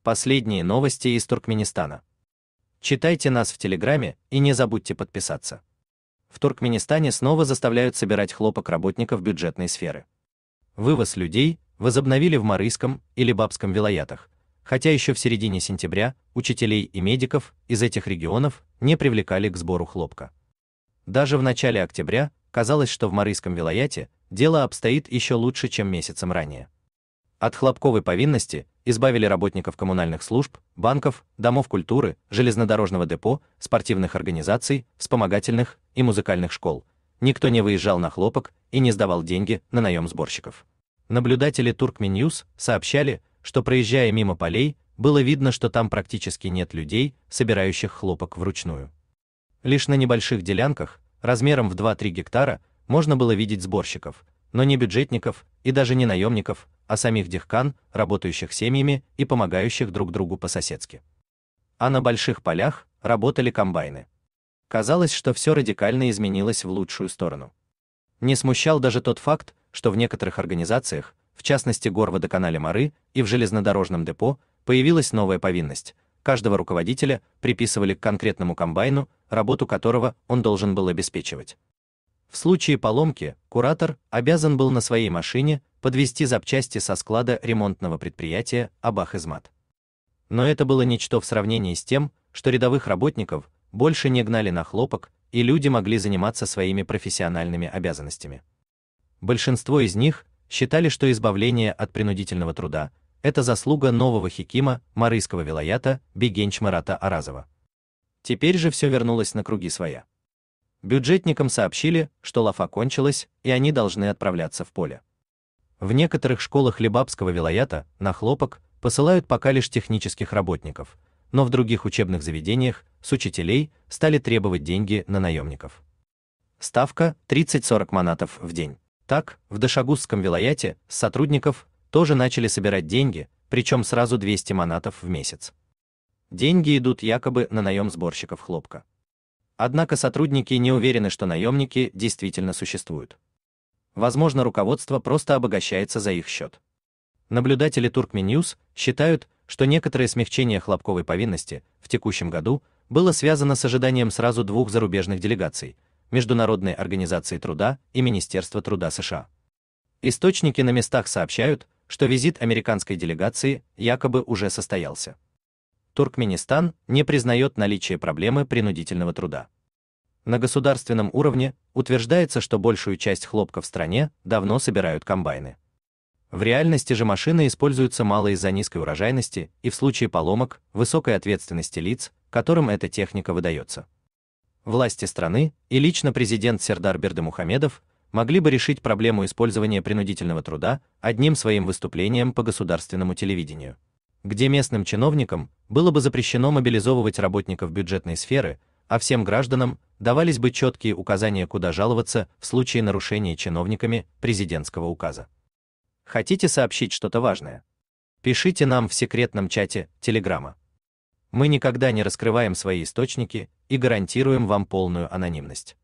Последние новости из Туркменистана. Читайте нас в Телеграме и не забудьте подписаться. В Туркменистане снова заставляют собирать хлопок работников бюджетной сферы. Вывоз людей возобновили в Марийском и Лебабском вилаятах, хотя еще в середине сентября учителей и медиков из этих регионов не привлекали к сбору хлопка. Даже в начале октября казалось, что в Марийском вилаяте дело обстоит еще лучше, чем месяцем ранее. От хлопковой повинности избавили работников коммунальных служб, банков, домов культуры, железнодорожного депо, спортивных организаций, вспомогательных и музыкальных школ. Никто не выезжал на хлопок и не сдавал деньги на наем сборщиков. Наблюдатели Turkmenews сообщали, что проезжая мимо полей, было видно, что там практически нет людей, собирающих хлопок вручную. Лишь на небольших делянках, размером в 2-3 гектара, можно было видеть сборщиков, но не бюджетников и даже не наемников, а самих дихкан, работающих семьями и помогающих друг другу по-соседски. А на больших полях работали комбайны. Казалось, что все радикально изменилось в лучшую сторону. Не смущал даже тот факт, что в некоторых организациях, в частности Горводоканале Мары и в железнодорожном депо, появилась новая повинность. Каждого руководителя приписывали к конкретному комбайну, работу которого он должен был обеспечивать. В случае поломки куратор обязан был на своей машине подвезти запчасти со склада ремонтного предприятия Абах-Измат. Но это было ничто в сравнении с тем, что рядовых работников больше не гнали на хлопок, и люди могли заниматься своими профессиональными обязанностями. Большинство из них считали, что избавление от принудительного труда – это заслуга нового хикима Марийского вилаята Бегенч Марата Аразова. Теперь же все вернулось на круги своя. Бюджетникам сообщили, что лафа кончилась, и они должны отправляться в поле. В некоторых школах Лебабского вилаята на хлопок посылают пока лишь технических работников, но в других учебных заведениях с учителей стали требовать деньги на наемников. Ставка 30-40 манатов в день. Так, в Дашагузском вилаяте с сотрудников тоже начали собирать деньги, причем сразу 200 манатов в месяц. Деньги идут якобы на наем сборщиков хлопка. Однако сотрудники не уверены, что наемники действительно существуют. Возможно, руководство просто обогащается за их счет. Наблюдатели Turkmenews считают, что некоторое смягчение хлопковой повинности в текущем году было связано с ожиданием сразу двух зарубежных делегаций – Международной организации труда и Министерства труда США. Источники на местах сообщают, что визит американской делегации якобы уже состоялся. Туркменистан не признает наличие проблемы принудительного труда. На государственном уровне утверждается, что большую часть хлопка в стране давно собирают комбайны. В реальности же машины используются мало из-за низкой урожайности и в случае поломок высокой ответственности лиц, которым эта техника выдается. Власти страны и лично президент Сердар Бердымухамедов могли бы решить проблему использования принудительного труда одним своим выступлением по государственному телевидению, где местным чиновникам было бы запрещено мобилизовывать работников бюджетной сферы, а всем гражданам давались бы четкие указания, куда жаловаться в случае нарушения чиновниками президентского указа. Хотите сообщить что-то важное? Пишите нам в секретном чате Телеграма. Мы никогда не раскрываем свои источники и гарантируем вам полную анонимность.